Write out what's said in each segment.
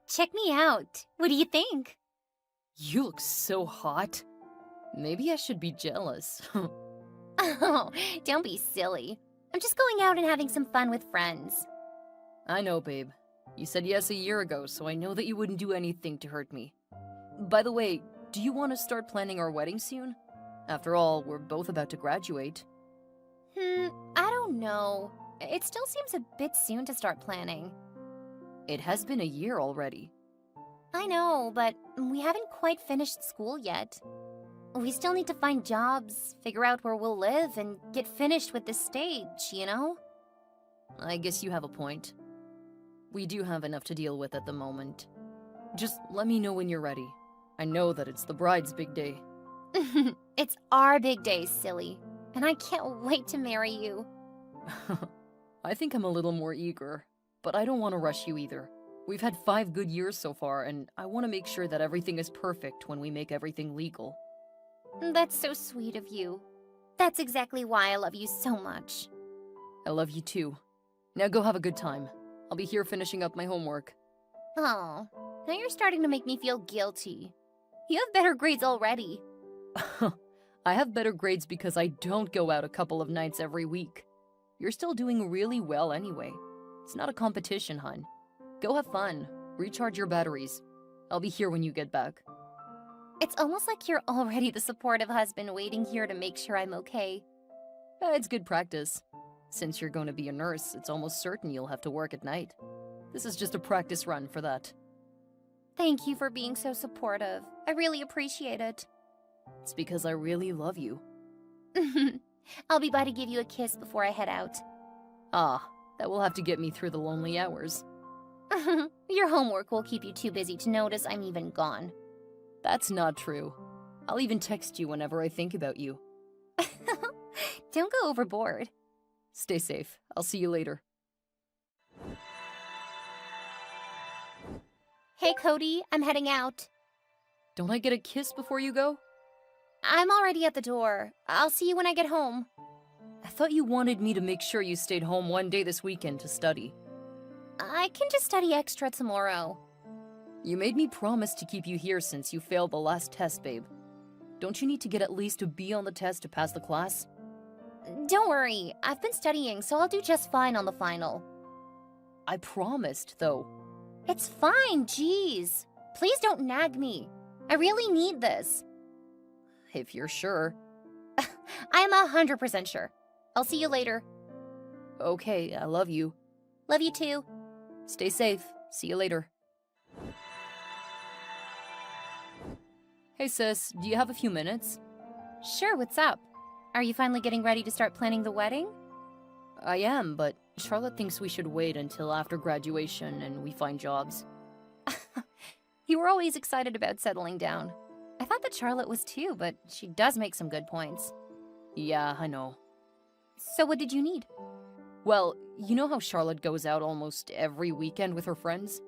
Check me out. What do you think? You look so hot. Maybe I should be jealous. Oh, don't be silly. I'm just going out and having some fun with friends. I know, babe. You said yes a year ago, so I know that you wouldn't do anything to hurt me. By the way, do you want to start planning our wedding soon? After all, we're both about to graduate. I don't know. It still seems a bit soon to start planning. It has been a year already. I know, but we haven't quite finished school yet. We still need to find jobs, figure out where we'll live, and get finished with this stage, you know? I guess you have a point. We do have enough to deal with at the moment. Just let me know when you're ready. I know that it's the bride's big day. It's our big day, silly. And I can't wait to marry you. I think I'm a little more eager, but I don't want to rush you either. We've had 5 good years so far, and I want to make sure that everything is perfect when we make everything legal. That's so sweet of you. That's exactly why I love you so much. I love you too. Now go have a good time. I'll be here finishing up my homework. Oh, now you're starting to make me feel guilty. You have better grades already. I have better grades because I don't go out a couple of nights every week. You're still doing really well anyway. It's not a competition, hun. Go have fun. Recharge your batteries. I'll be here when you get back. It's almost like you're already the supportive husband waiting here to make sure I'm okay. It's good practice. Since you're going to be a nurse, it's almost certain you'll have to work at night. This is just a practice run for that. Thank you for being so supportive. I really appreciate it. It's because I really love you. I'll be by to give you a kiss before I head out. Ah, that will have to get me through the lonely hours. Your homework will keep you too busy to notice I'm even gone. That's not true. I'll even text you whenever I think about you. Don't go overboard. Stay safe. I'll see you later. Hey, Cody, I'm heading out. Don't I get a kiss before you go? I'm already at the door. I'll see you when I get home. I thought you wanted me to make sure you stayed home one day this weekend to study. I can just study extra tomorrow. You made me promise to keep you here since you failed the last test, babe. Don't you need to get at least a B on the test to pass the class? Don't worry, I've been studying, so I'll do just fine on the final. I promised, though. It's fine, jeez. Please don't nag me. I really need this. If you're sure. I'm 100% sure. I'll see you later. Okay, I love you. Love you too. Stay safe. See you later. Hey sis, do you have a few minutes? Sure, what's up? Are you finally getting ready to start planning the wedding? I am, but Charlotte thinks we should wait until after graduation and we find jobs. You were always excited about settling down. I thought that Charlotte was too, but she does make some good points. Yeah, I know. So what did you need? Well, you know how Charlotte goes out almost every weekend with her friends?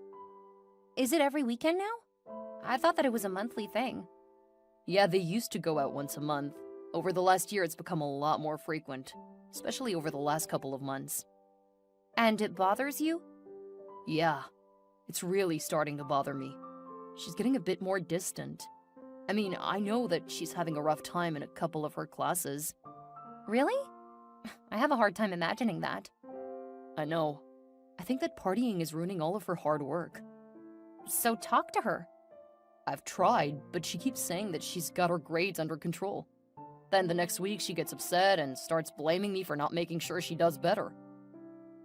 Is it every weekend now? I thought that it was a monthly thing. Yeah, they used to go out once a month. Over the last year, it's become a lot more frequent, especially over the last couple of months. And it bothers you? Yeah, it's really starting to bother me. She's getting a bit more distant. I mean, I know that she's having a rough time in a couple of her classes. Really? I have a hard time imagining that. I know. I think that partying is ruining all of her hard work. So talk to her. I've tried, but she keeps saying that she's got her grades under control. Then the next week she gets upset and starts blaming me for not making sure she does better.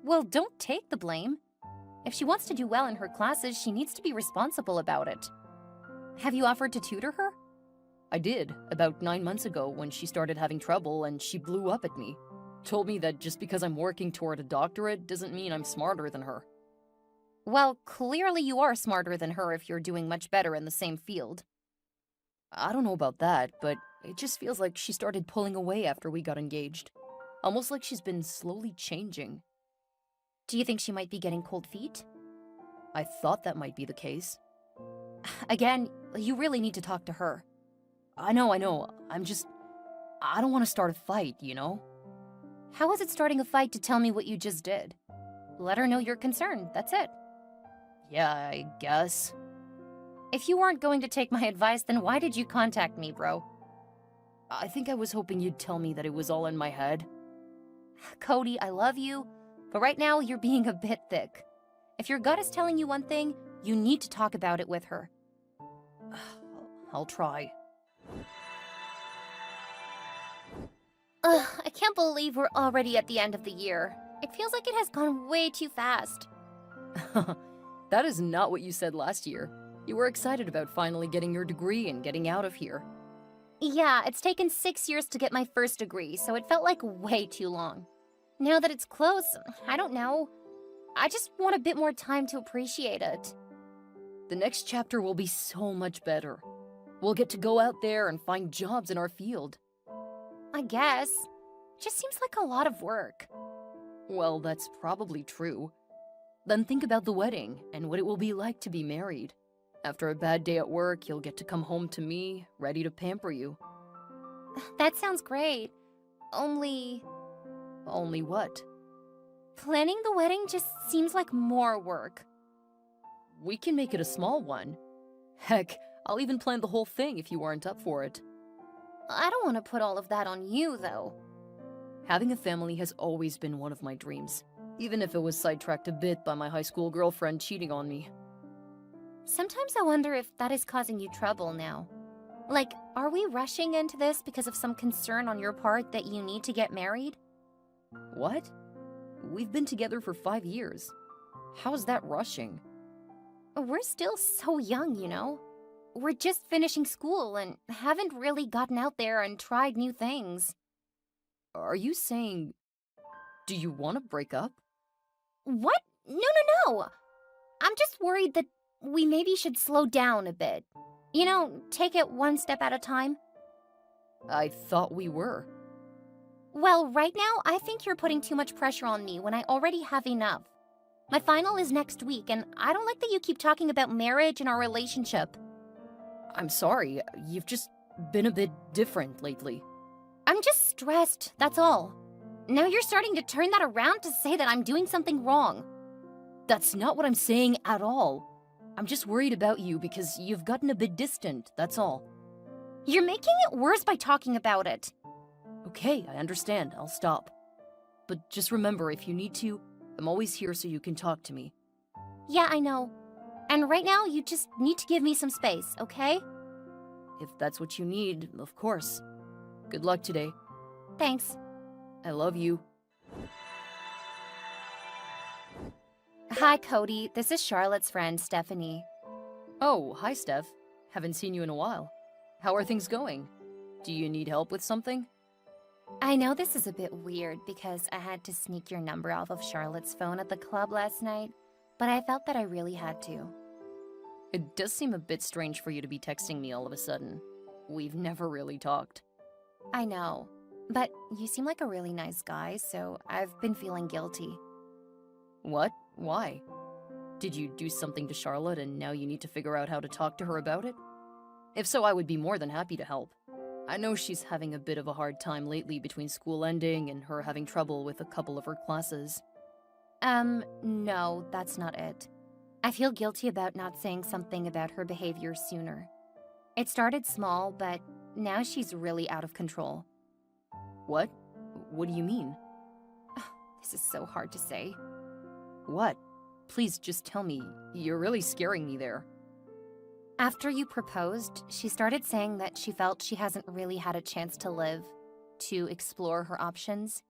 Well, don't take the blame. If she wants to do well in her classes, she needs to be responsible about it. Have you offered to tutor her? I did, about 9 months ago when she started having trouble and she blew up at me. Told me that just because I'm working toward a doctorate doesn't mean I'm smarter than her. Well, clearly you are smarter than her if you're doing much better in the same field. I don't know about that, but it just feels like she started pulling away after we got engaged. Almost like she's been slowly changing. Do you think she might be getting cold feet? I thought that might be the case. Again, you really need to talk to her. I know. I don't want to start a fight, you know? How is it starting a fight to tell me what you just did? Let her know you're concerned, that's it. Yeah, I guess. If you weren't going to take my advice, then why did you contact me, bro? I think I was hoping you'd tell me that it was all in my head. Cody, I love you, but right now you're being a bit thick. If your gut is telling you one thing, you need to talk about it with her. I'll try. Ugh, I can't believe we're already at the end of the year. It feels like it has gone way too fast. That is not what you said last year. You were excited about finally getting your degree and getting out of here. Yeah, it's taken 6 years to get my first degree, so it felt like way too long. Now that it's close, I don't know. I just want a bit more time to appreciate it. The next chapter will be so much better. We'll get to go out there and find jobs in our field. I guess. It just seems like a lot of work. Well, that's probably true. Then think about the wedding and what it will be like to be married. After a bad day at work, you'll get to come home to me, ready to pamper you. That sounds great. Only What? planning the wedding just seems like more work. We can make it a small one. Heck, I'll even plan the whole thing if you aren't up for it. I don't want to put all of that on you, though. Having a family has always been one of my dreams, even if it was sidetracked a bit by my high school girlfriend cheating on me. Sometimes I wonder if that is causing you trouble now. Like, are we rushing into this because of some concern on your part that you need to get married? What? We've been together for 5 years. How's that rushing? We're still so young, you know? We're just finishing school and haven't really gotten out there and tried new things. Are you saying... Do you want to break up? What? No. I'm just worried that we maybe should slow down a bit. You know, take it one step at a time. I thought we were. Well, right now, I think you're putting too much pressure on me when I already have enough. My final is next week, and I don't like that you keep talking about marriage and our relationship. I'm sorry, you've just been a bit different lately. I'm just stressed, that's all. Now you're starting to turn that around to say that I'm doing something wrong. That's not what I'm saying at all. I'm just worried about you because you've gotten a bit distant, that's all. You're making it worse by talking about it. Okay, I understand, I'll stop. But just remember, if you need to, I'm always here so you can talk to me. Yeah, I know. And right now, you just need to give me some space, okay? If that's what you need, of course. Good luck today. Thanks. I love you. Hi, Cody. This is Charlotte's friend, Stephanie. Oh, hi, Steph. Haven't seen you in a while. How are things going? Do you need help with something? I know this is a bit weird because I had to sneak your number off of Charlotte's phone at the club last night, but I felt that I really had to. It does seem a bit strange for you to be texting me all of a sudden. We've never really talked. I know, but you seem like a really nice guy, so I've been feeling guilty. What? Why? Did you do something to Charlotte and now you need to figure out how to talk to her about it? If so, I would be more than happy to help. I know she's having a bit of a hard time lately between school ending and her having trouble with a couple of her classes. No, that's not it. I feel guilty about not saying something about her behavior sooner. It started small, but now she's really out of control. What? What do you mean? This is so hard to say. What? Please just tell me. You're really scaring me there. After you proposed, she started saying that she felt she hasn't really had a chance to live, to explore her options.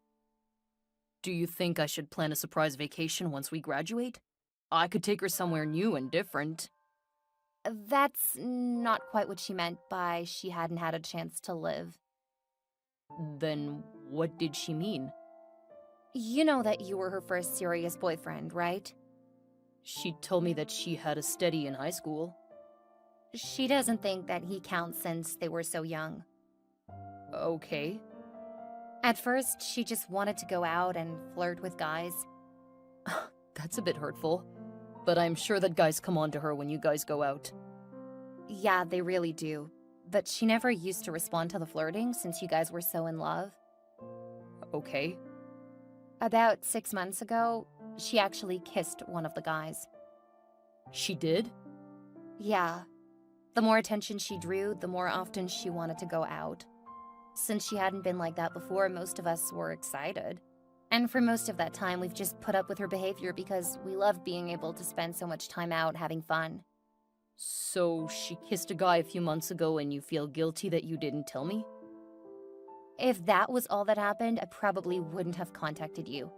Do you think I should plan a surprise vacation once we graduate? I could take her somewhere new and different. That's not quite what she meant by she hadn't had a chance to live. Then what did she mean? You know that you were her first serious boyfriend, right? She told me that she had a steady in high school. She doesn't think that he counts since they were so young. to the flirting since you guys were so in love. Okay. About 6 months ago, she actually kissed one of the guys. She did? Yeah. The more attention she drew, the more often she wanted to go out. Since she hadn't been like that before, most of us were excited. And for most of that time, we've just put up with her behavior because we love being able to spend so much time out having fun. So she kissed a guy a few months ago and you feel guilty that you didn't tell me? If that was all that happened, I probably wouldn't have contacted you.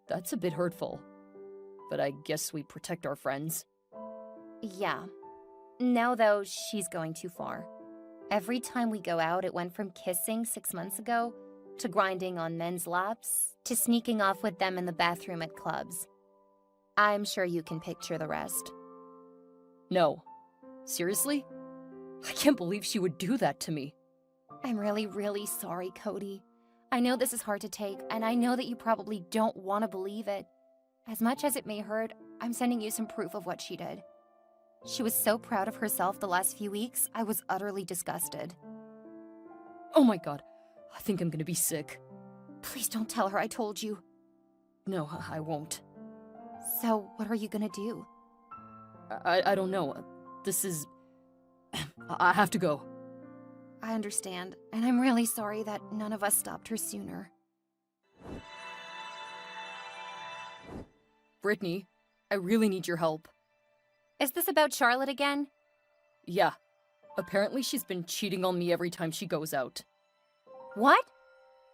That's a bit hurtful. But I guess we protect our friends. Yeah. Now, though, she's going too far. Every time we go out, it went from kissing 6 months ago to grinding on men's laps to sneaking off with them in the bathroom at clubs. I'm sure you can picture the rest. No. Seriously? I can't believe she would do that to me. I'm really, really sorry, Cody. I know this is hard to take, and I know that you probably don't want to believe it. As much as it may hurt, I'm sending you some proof of what she did. She was so proud of herself the last few weeks, I was utterly disgusted. Oh my god, I think I'm gonna be sick. Please don't tell her I told you. No, I won't. So, what are you gonna do? I don't know. This is... I have to go. I understand, and I'm really sorry that none of us stopped her sooner. Brittany, I really need your help. Is this about Charlotte again? Yeah. Apparently she's been cheating on me every time she goes out. What?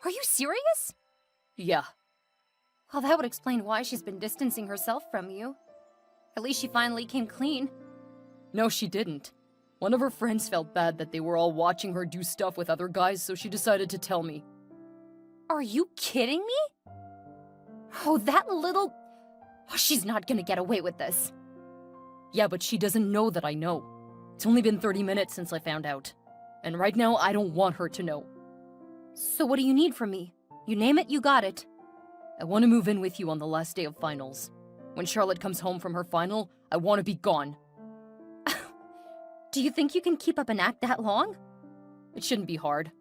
Are you serious? Yeah. Well, that would explain why she's been distancing herself from you. At least she finally came clean. No, she didn't. One of her friends felt bad that they were all watching her do stuff with other guys, so she decided to tell me. Are you kidding me? Oh, that little... Oh, she's not gonna get away with this. Yeah, but she doesn't know that I know. It's only been 30 minutes since I found out. And right now, I don't want her to know. So what do you need from me? You name it, you got it. I want to move in with you on the last day of finals. When Charlotte comes home from her final, I want to be gone. Do you think you can keep up an act that long? It shouldn't be hard.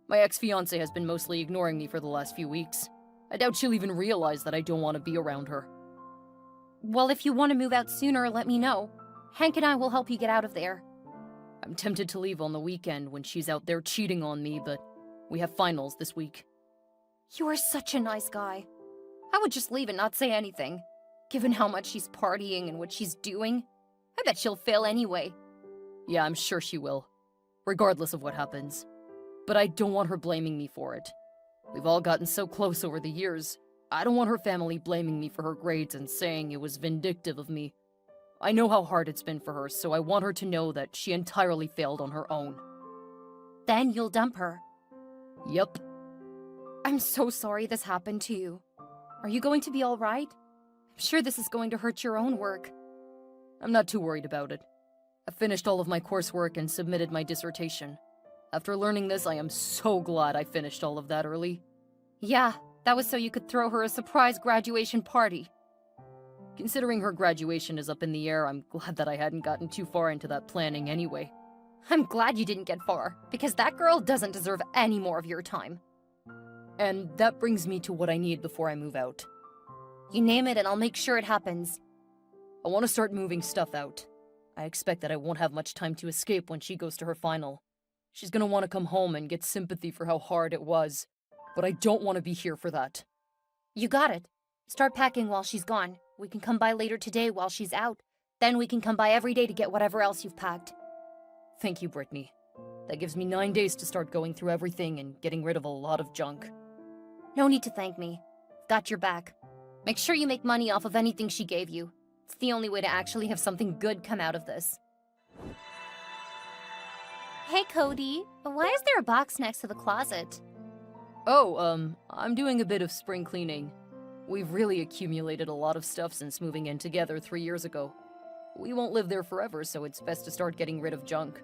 My ex-fiancé has been mostly ignoring me for the last few weeks. I doubt she'll even realize that I don't want to be around her. Well, if you want to move out sooner, let me know. Hank and I will help you get out of there. I'm tempted to leave on the weekend when she's out there cheating on me, but we have finals this week. You are such a nice guy. I would just leave and not say anything. Given how much she's partying and what she's doing, I bet she'll fail anyway. Yeah, I'm sure she will, regardless of what happens. But I don't want her blaming me for it. We've all gotten so close over the years. I don't want her family blaming me for her grades and saying it was vindictive of me. I know how hard it's been for her, so I want her to know that she entirely failed on her own. Then you'll dump her. Yep. I'm so sorry this happened to you. Are you going to be all right? I'm sure this is going to hurt your own work. I'm not too worried about it. I finished all of my coursework and submitted my dissertation. After learning this, I am so glad I finished all of that early. Yeah, that was so you could throw her a surprise graduation party. Considering her graduation is up in the air, I'm glad that I hadn't gotten too far into that planning anyway. I'm glad you didn't get far, because that girl doesn't deserve any more of your time. And that brings me to what I need before I move out. You name it and I'll make sure it happens. I want to start moving stuff out. I expect that I won't have much time to escape when she goes to her final. She's gonna want to come home and get sympathy for how hard it was. But I don't want to be here for that. You got it. Start packing while she's gone. We can come by later today while she's out. Then we can come by every day to get whatever else you've packed. Thank you, Brittany. That gives me 9 days to start going through everything and getting rid of a lot of junk. No need to thank me. Got your back. Make sure you make money off of anything she gave you. It's the only way to actually have something good come out of this. Hey, Cody. Why is there a box next to the closet? Oh, I'm doing a bit of spring cleaning. We've really accumulated a lot of stuff since moving in together 3 years ago. We won't live there forever, so it's best to start getting rid of junk.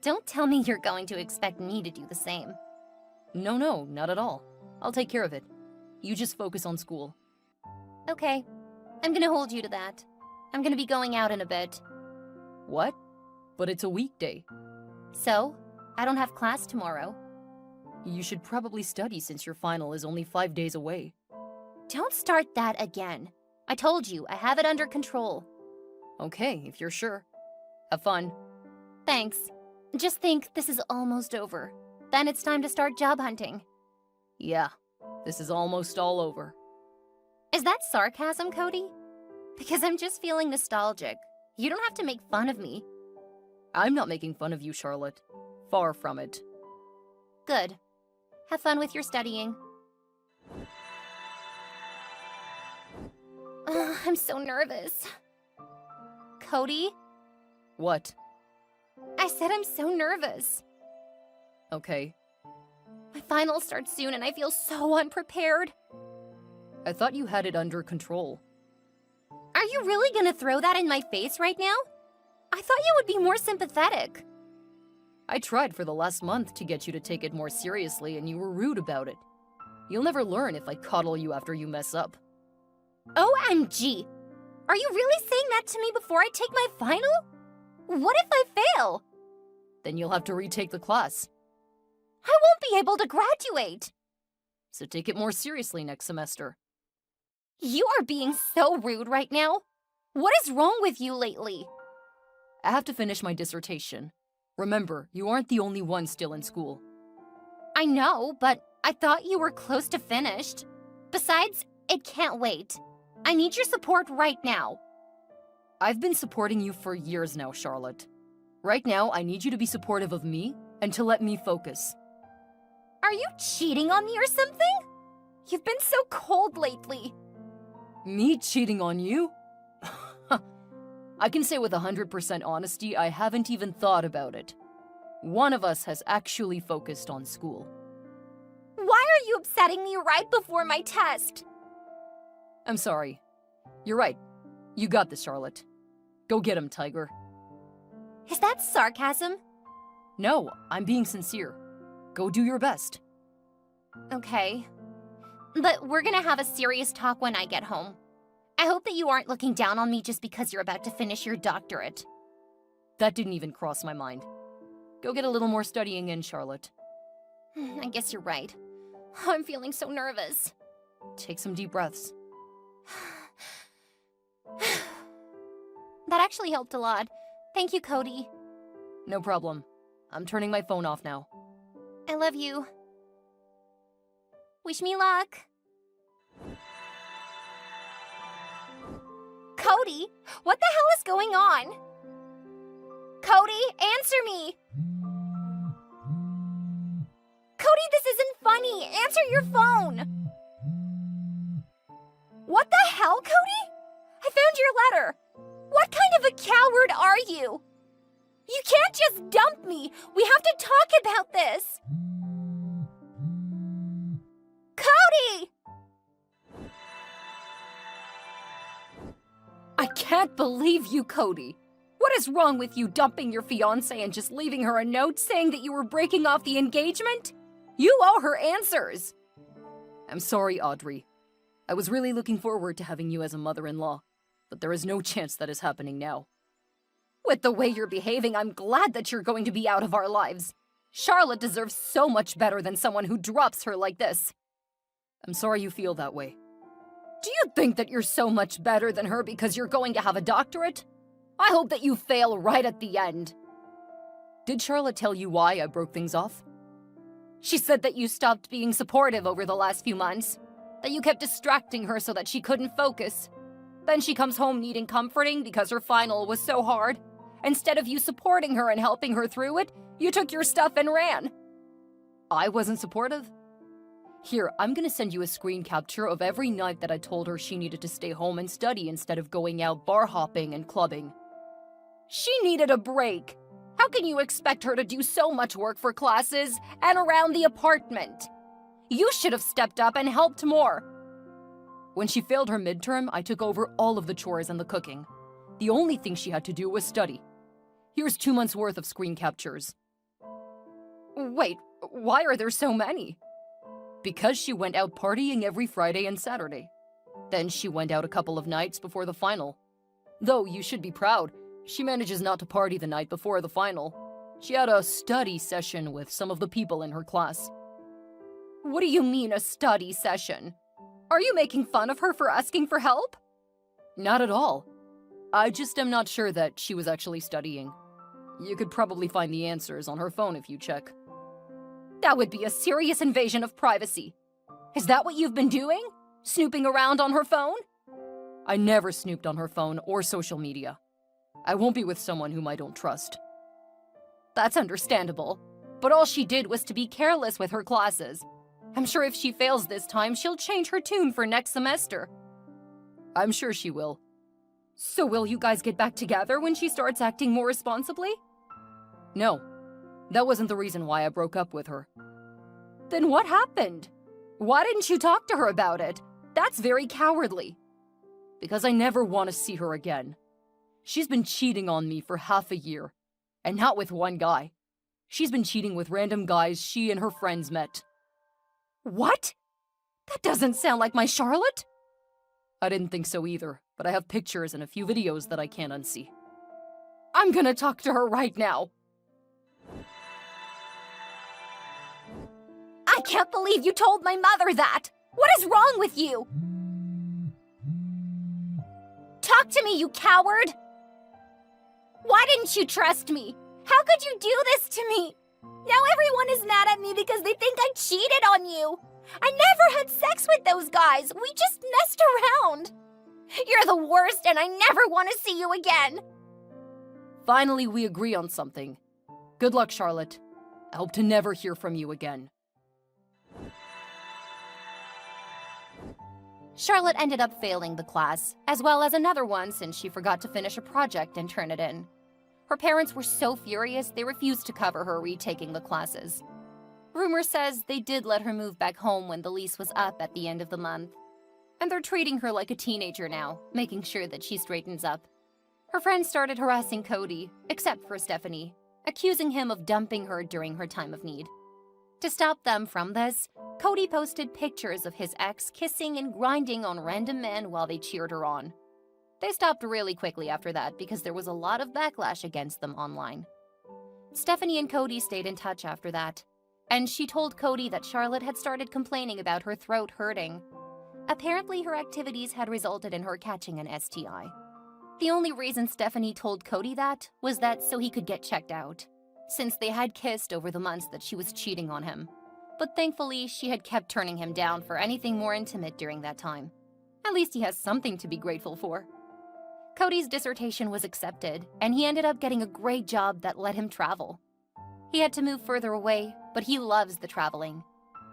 Don't tell me you're going to expect me to do the same. No, not at all. I'll take care of it. You just focus on school. Okay. I'm gonna hold you to that. I'm gonna be going out in a bit. What? But it's a weekday. So? I don't have class tomorrow. You should probably study since your final is only 5 days away. Don't start that again. I told you, I have it under control. Okay, if you're sure. Have fun. Thanks. Just think this is almost over. Then it's time to start job hunting. Yeah, this is almost all over. Is that sarcasm, Cody? Because I'm just feeling nostalgic. You don't have to make fun of me. I'm not making fun of you, Charlotte. Far from it. Good. Have fun with your studying. I'm so nervous. Cody? What? I said I'm so nervous. Okay. My final starts soon and I feel so unprepared. I thought you had it under control. Are you really gonna throw that in my face right now? I thought you would be more sympathetic. I tried for the last month to get you to take it more seriously and you were rude about it. You'll never learn if I coddle you after you mess up. OMG! Are you really saying that to me before I take my final? What if I fail? Then you'll have to retake the class. I won't be able to graduate. So take it more seriously next semester. You are being so rude right now. What is wrong with you lately? I have to finish my dissertation. Remember, you aren't the only one still in school. I know, but I thought you were close to finished. Besides, it can't wait. I need your support right now. I've been supporting you for years now, Charlotte. Right now, I need you to be supportive of me and to let me focus. Are you cheating on me or something? You've been so cold lately. Me cheating on you? I can say with 100% honesty, I haven't even thought about it. One of us has actually focused on school. Why are you upsetting me right before my test? I'm sorry. You're right. You got this, Charlotte. Go get him, Tiger. Is that sarcasm? No, I'm being sincere. Go do your best. Okay. But we're gonna have a serious talk when I get home. I hope that you aren't looking down on me just because you're about to finish your doctorate. That didn't even cross my mind. Go get a little more studying in, Charlotte. I guess you're right. I'm feeling so nervous. Take some deep breaths. That actually helped a lot. Thank you, Cody. No problem. I'm turning my phone off now. I love you. Wish me luck. Cody, what the hell is going on? Cody, answer me! Cody, this isn't funny! Answer your phone! What the hell, Cody? I found your letter! What kind of a coward are you? You can't just dump me! We have to talk about this! Cody! I can't believe you, Cody. What is wrong with you dumping your fiancé and just leaving her a note saying that you were breaking off the engagement? You owe her answers. I'm sorry, Audrey. I was really looking forward to having you as a mother-in-law, but there is no chance that is happening now. With the way you're behaving, I'm glad that you're going to be out of our lives. Charlotte deserves so much better than someone who drops her like this. I'm sorry you feel that way. Do you think that you're so much better than her because you're going to have a doctorate? I hope that you fail right at the end. Did Charlotte tell you why I broke things off? She said that you stopped being supportive over the last few months, that you kept distracting her so that she couldn't focus. Then she comes home needing comforting because her final was so hard. Instead of you supporting her and helping her through it, you took your stuff and ran. I wasn't supportive? Here, I'm gonna send you a screen capture of every night that I told her she needed to stay home and study instead of going out bar hopping and clubbing. She needed a break. How can you expect her to do so much work for classes and around the apartment? You should have stepped up and helped more. When she failed her midterm, I took over all of the chores and the cooking. The only thing she had to do was study. Here's 2 months' worth of screen captures. Wait, why are there so many? Because she went out partying every Friday and Saturday. Then she went out a couple of nights before the final. Though you should be proud, she manages not to party the night before the final. She had a study session with some of the people in her class. What do you mean, a study session? Are you making fun of her for asking for help? Not at all. I just am not sure that she was actually studying. You could probably find the answers on her phone if you check. That would be a serious invasion of privacy. Is that what you've been doing? Snooping around on her phone? I never snooped on her phone or social media. I won't be with someone whom I don't trust. That's understandable. But all she did was to be careless with her classes. I'm sure if she fails this time, she'll change her tune for next semester. I'm sure she will. So will you guys get back together when she starts acting more responsibly? No, that wasn't the reason why I broke up with her. Then what happened? Why didn't you talk to her about it? That's very cowardly. Because I never want to see her again. She's been cheating on me for half a year. And not with one guy. She's been cheating with random guys she and her friends met. What? That doesn't sound like my Charlotte. I didn't think so either, but I have pictures and a few videos that I can't unsee. I'm gonna talk to her right now. I can't believe you told my mother that! What is wrong with you? Talk to me, you coward! Why didn't you trust me? How could you do this to me? Now everyone is mad at me because they think I cheated on you. I never had sex with those guys. We just messed around. You're the worst and I never want to see you again. Finally, we agree on something. Good luck, Charlotte. I hope to never hear from you again. Charlotte ended up failing the class, as well as another one since she forgot to finish a project and turn it in. Her parents were so furious they refused to cover her retaking the classes. Rumor says they did let her move back home when the lease was up at the end of the month. And they're treating her like a teenager now, making sure that she straightens up. Her friends started harassing Cody, except for Stephanie, accusing him of dumping her during her time of need. To stop them from this, Cody posted pictures of his ex kissing and grinding on random men while they cheered her on. They stopped really quickly after that because there was a lot of backlash against them online. Stephanie and Cody stayed in touch after that, and she told Cody that Charlotte had started complaining about her throat hurting. Apparently, her activities had resulted in her catching an STI. The only reason Stephanie told Cody that was that so he could get checked out, since they had kissed over the months that she was cheating on him. But thankfully, she had kept turning him down for anything more intimate during that time. At least he has something to be grateful for. Cody's dissertation was accepted, and he ended up getting a great job that let him travel. He had to move further away, but he loves the traveling.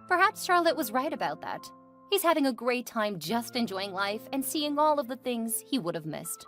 Perhaps Charlotte was right about that. He's having a great time just enjoying life and seeing all of the things he would have missed.